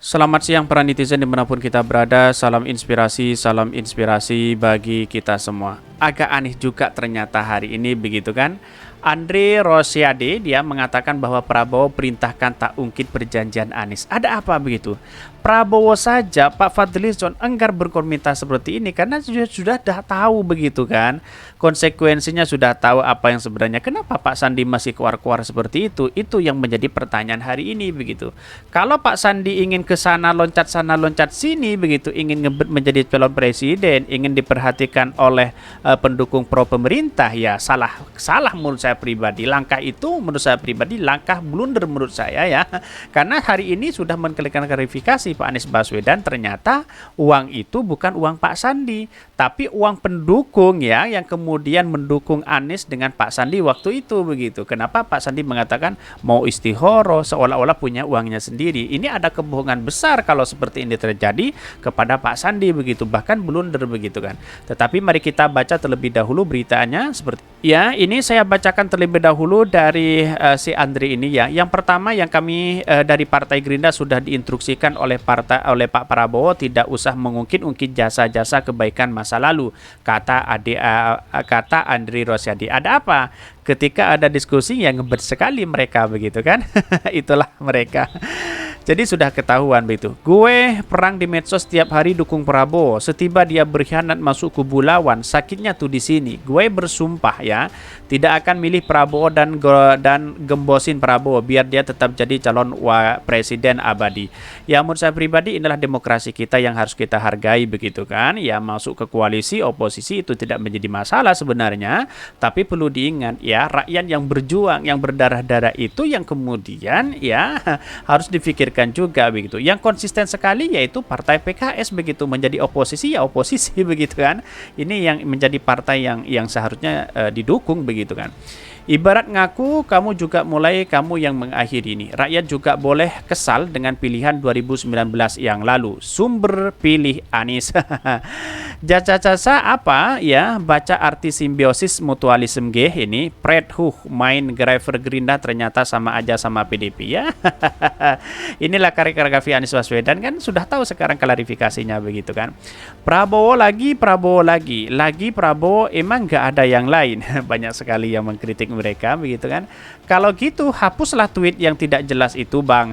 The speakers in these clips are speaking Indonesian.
Selamat siang para netizen dimanapun kita berada. Salam inspirasi bagi kita semua. Agak aneh juga ternyata hari ini begitu kan. Andre Rosiade dia mengatakan bahwa Prabowo perintahkan tak ungkit perjanjian Anies. Ada apa begitu? Prabowo saja Pak Fadlizon enggar berkomentar seperti ini karena sudah tahu begitu kan. Konsekuensinya sudah tahu apa yang sebenarnya. Kenapa Pak Sandi masih keluar-keluar seperti itu? Itu yang menjadi pertanyaan hari ini begitu. Kalau Pak Sandi ingin ke sana loncat sini begitu, ingin ngebet menjadi calon presiden, ingin diperhatikan oleh pendukung pro pemerintah, ya salah menurut saya pribadi. Langkah itu menurut saya pribadi langkah blunder menurut saya ya. Karena hari ini sudah mengklarifikasi Pak Anies Baswedan ternyata uang itu bukan uang Pak Sandi, tapi uang pendukung ya yang kemudian mendukung Anies dengan Pak Sandi waktu itu begitu. Kenapa Pak Sandi mengatakan mau istihoro seolah-olah punya uangnya sendiri? Ini ada kebohongan besar kalau seperti ini terjadi kepada Pak Sandi begitu, bahkan blunder begitu kan. Tetapi mari kita baca terlebih dahulu beritanya seperti ya. Ini saya bacakan terlebih dahulu dari si Andre ini ya. Yang pertama yang kami dari Partai Gerindra sudah diinstruksikan oleh Pak Prabowo tidak usah mengungkit-ungkit jasa-jasa kebaikan masa lalu, kata Andre Rosiade. Ada apa? Ketika ada diskusi yang ngebet sekali mereka begitu kan. Itulah mereka. Jadi sudah ketahuan begitu. Gue perang di medsos setiap hari dukung Prabowo. Setiba dia berkhianat masuk kubu lawan, sakitnya tuh di sini. Gue bersumpah ya, tidak akan milih Prabowo dan gembosin Prabowo biar dia tetap jadi calon presiden abadi. Ya menurut saya pribadi inilah demokrasi kita yang harus kita hargai begitu kan. Ya masuk ke koalisi oposisi itu tidak menjadi masalah sebenarnya, tapi perlu diingat ya rakyat yang berjuang, yang berdarah-darah itu yang kemudian ya harus difikirkan juga begitu. Yang konsisten sekali yaitu partai PKS begitu, menjadi oposisi ya oposisi begitu kan. Ini yang menjadi partai yang seharusnya didukung begitu kan. Ibarat ngaku kamu juga mulai, kamu yang mengakhiri ini. Rakyat juga boleh kesal dengan pilihan 2019 yang lalu. Sumber pilih Anies. Jasa-jasa apa ya? Baca arti simbiosis mutualisme G ini. Pred main driver Gerindra ternyata sama aja sama PDP ya. Inilah kaligrafi Anies Baswedan kan sudah tahu sekarang klarifikasinya begitu kan. Prabowo lagi Prabowo emang nggak ada yang lain. Banyak sekali yang mengkritik mereka begitu kan. Kalau gitu hapuslah tweet yang tidak jelas itu bang.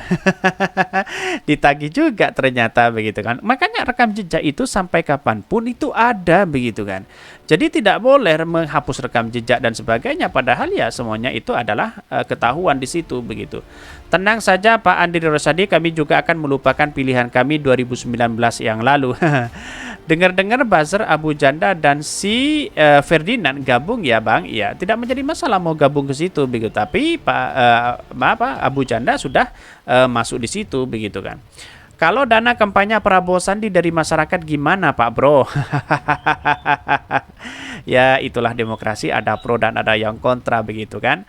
Ditagih juga ternyata begitu kan. Makanya rekam jejak itu sampai kapanpun itu ada begitu kan. Jadi tidak boleh menghapus rekam jejak dan sebagainya, padahal ya semuanya itu adalah ketahuan di situ begitu. Tenang saja Pak Andre Rosiade, kami juga akan melupakan pilihan kami 2019 yang lalu. Dengar-dengar buzzer Abu Janda dan si Ferdinand gabung ya bang, ya tidak menjadi masalah mau gabung ke situ begitu. Tapi Abu Janda sudah masuk di situ begitu kan. Kalau dana kampanye Prabowo Sandi dari masyarakat gimana Pak Bro? Ya itulah demokrasi, ada pro dan ada yang kontra begitu kan.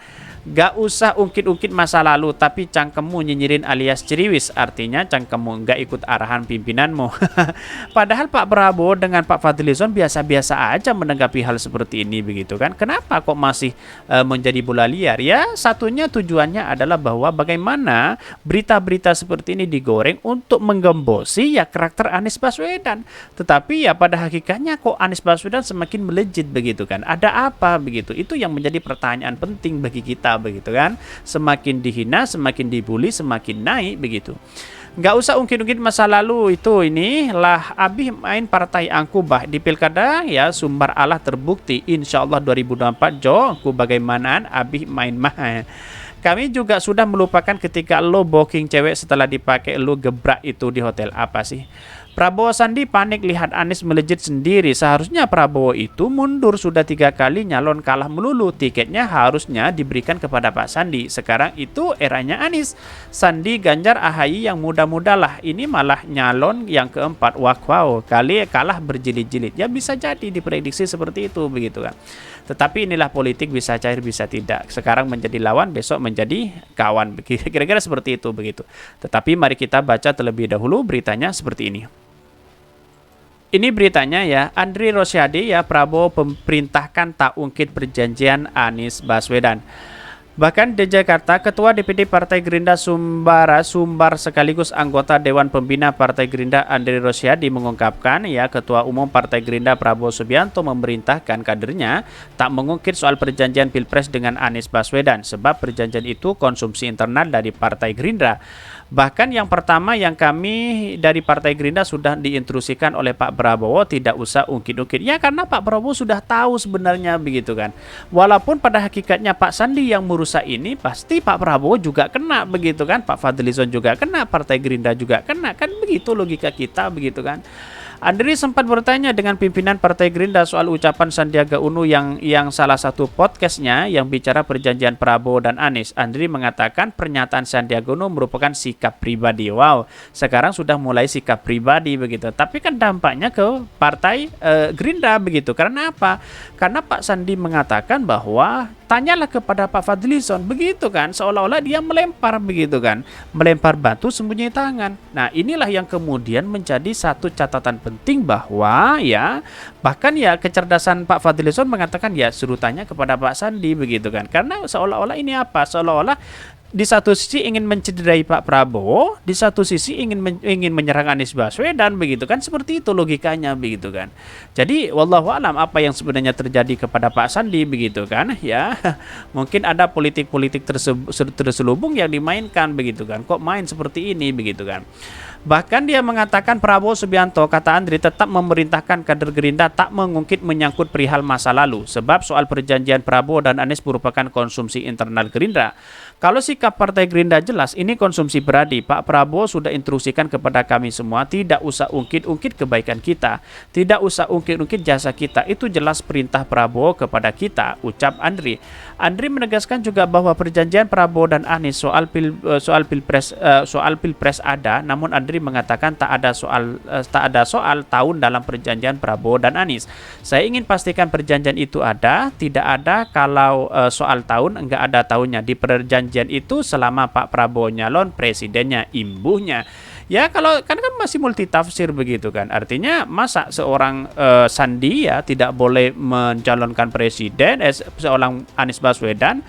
Gak usah ungkit-ungkit masa lalu, tapi cangkemmu nyinyirin alias ceriwis, artinya cangkemmu gak ikut arahan pimpinanmu. Padahal Pak Prabowo dengan Pak Fadlizon biasa-biasa aja menanggapi hal seperti ini begitu kan. Kenapa kok masih menjadi bola liar? Ya satunya tujuannya adalah bahwa bagaimana berita-berita seperti ini digoreng untuk menggembosi ya karakter Anies Baswedan. Tetapi ya pada hakikatnya kok Anies Baswedan semakin melejit begitu kan. Ada apa begitu? Itu yang menjadi pertanyaan penting bagi kita begitu kan. Semakin dihina, semakin dibully, semakin naik begitu. Nggak usah ungkit-ungkit masa lalu itu, inilah Abih main partai angku bah di pilkada ya sumber Allah terbukti insyaallah 2024 jo ku bagaimanaan Abih main mah. Kami juga sudah melupakan ketika lo booking cewek setelah dipakai lo gebrak itu di hotel apa sih. Prabowo Sandi panik lihat Anies melejit sendiri. Seharusnya Prabowo itu mundur, sudah 3 kali nyalon kalah melulu. Tiketnya harusnya diberikan kepada Pak Sandi. Sekarang itu eranya Anies. Sandi, Ganjar, AHY yang muda-muda lah. Ini malah nyalon yang keempat. Wow, kali kalah berjilid-jilid. Ya bisa jadi diprediksi seperti itu begitu kan. Tetapi inilah politik, bisa cair bisa tidak. Sekarang menjadi lawan, besok menjadi kawan. Kira-kira seperti itu begitu. Tetapi mari kita baca terlebih dahulu beritanya seperti ini. Ini beritanya ya, Andre Rosiade ya, Prabowo perintahkan tak ungkit perjanjian Anies Baswedan. Bahkan di Jakarta, Ketua DPD Partai Gerindra Sumbar sekaligus anggota Dewan Pembina Partai Gerindra Andre Rosiadi mengungkapkan, ya, Ketua Umum Partai Gerindra Prabowo Subianto memerintahkan kadernya tak mengungkit soal perjanjian Pilpres dengan Anies Baswedan sebab perjanjian itu konsumsi internal dari Partai Gerindra. Bahkan yang pertama yang kami dari Partai Gerindra sudah diinstruksikan oleh Pak Prabowo tidak usah ungkit-ungkit. Ya, karena Pak Prabowo sudah tahu sebenarnya begitu kan. Walaupun pada hakikatnya Pak Sandi yang merusak ini, pasti Pak Prabowo juga kena begitu kan. Pak Fadlizon juga kena, Partai Gerindra juga kena, kan begitu logika kita begitu kan. Andri sempat bertanya dengan pimpinan Partai Gerindra soal ucapan Sandiaga Uno yang salah satu podcastnya yang bicara perjanjian Prabowo dan Anies. Andri mengatakan pernyataan Sandiaga Uno merupakan sikap pribadi. Wow, sekarang sudah mulai sikap pribadi begitu. Tapi kan dampaknya ke Partai Gerindra begitu. Karena apa? Karena Pak Sandi mengatakan bahwa tanyalah kepada Pak Fadlizon begitu kan, seolah-olah dia melempar begitu kan, melempar batu sembunyi tangan. Nah, inilah yang kemudian menjadi satu catatan penting bahwa ya, bahkan ya kecerdasan Pak Fadlizon mengatakan ya suruh tanya kepada Pak Sandi begitu kan, karena seolah-olah ini apa, seolah-olah di satu sisi ingin mencederai Pak Prabowo, di satu sisi ingin menyerang Anies Baswedan begitu kan, seperti itu logikanya begitu kan. Jadi wallahu alam apa yang sebenarnya terjadi kepada Pak Sandi begitu kan ya. Mungkin ada politik-politik terselubung yang dimainkan begitu kan. Kok main seperti ini begitu kan. Bahkan dia mengatakan Prabowo Subianto, kata Andri, tetap memerintahkan kader Gerindra tak mengungkit menyangkut perihal masa lalu. Sebab soal perjanjian Prabowo dan Anies merupakan konsumsi internal Gerindra. Kalau sikap Partai Gerindra jelas, ini konsumsi beradi. Pak Prabowo sudah instruksikan kepada kami semua, tidak usah ungkit-ungkit kebaikan kita. Tidak usah ungkit-ungkit jasa kita. Itu jelas perintah Prabowo kepada kita, ucap Andri. Andri menegaskan juga bahwa perjanjian Prabowo dan Anies soal pilpres ada, namun Andri mengatakan tak ada soal tahun dalam perjanjian Prabowo dan Anies. Saya ingin pastikan perjanjian itu ada, tidak ada kalau soal tahun enggak ada tahunnya di perjanjian itu selama Pak Prabowo nyalon presidennya, imbuhnya. Ya kalau kan masih multitafsir begitu kan. Artinya masa seorang Sandi ya tidak boleh mencalonkan presiden, seorang Anies Baswedan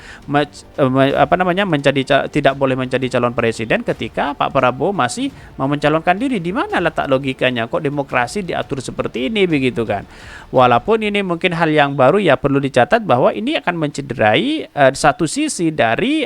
tidak boleh menjadi calon presiden ketika Pak Prabowo masih mau mencalonkan diri. Di mana letak logikanya? Kok demokrasi diatur seperti ini begitu kan? Walaupun ini mungkin hal yang baru, ya perlu dicatat bahwa ini akan mencederai satu sisi dari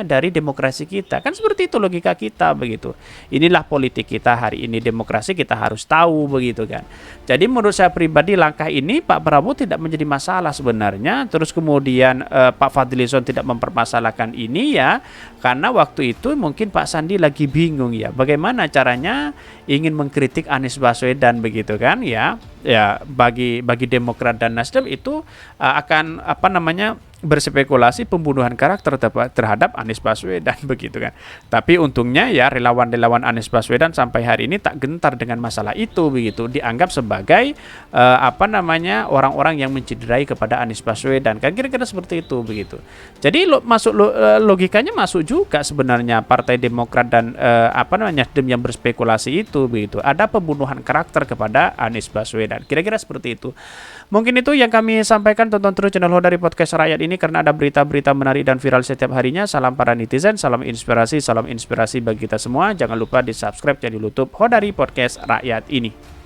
dari demokrasi kita. Kan seperti itu logika kita begitu. Inilah politik kita hari ini, demokrasi kita harus tahu begitu kan. Jadi menurut saya pribadi langkah ini Pak Prabowo tidak menjadi masalah sebenarnya. Terus kemudian Pak Fadlizon tidak mempermasalahkan ini ya, karena waktu itu mungkin Pak Sandi lagi bingung ya, bagaimana caranya ingin mengkritik Anies Baswedan begitu kan ya. Ya bagi Demokrat dan Nasdem itu akan berspekulasi pembunuhan karakter terhadap Anies Baswedan begitu kan. Tapi untungnya ya relawan-relawan Anies Baswedan sampai hari ini tak gentar dengan masalah itu begitu, dianggap sebagai orang-orang yang mencederai kepada Anies Baswedan kan, kira-kira seperti itu begitu. Jadi logikanya masuk juga sebenarnya Partai Demokrat dan Nasdem yang berspekulasi itu begitu. Ada pembunuhan karakter kepada Anies Baswedan. Kira-kira seperti itu. Mungkin itu yang kami sampaikan. Tonton terus channel Hodari Podcast Rakyat ini karena ada berita-berita menarik dan viral setiap harinya. Salam para netizen, salam inspirasi bagi kita semua. Jangan lupa di subscribe channel YouTube Hodari Podcast Rakyat ini.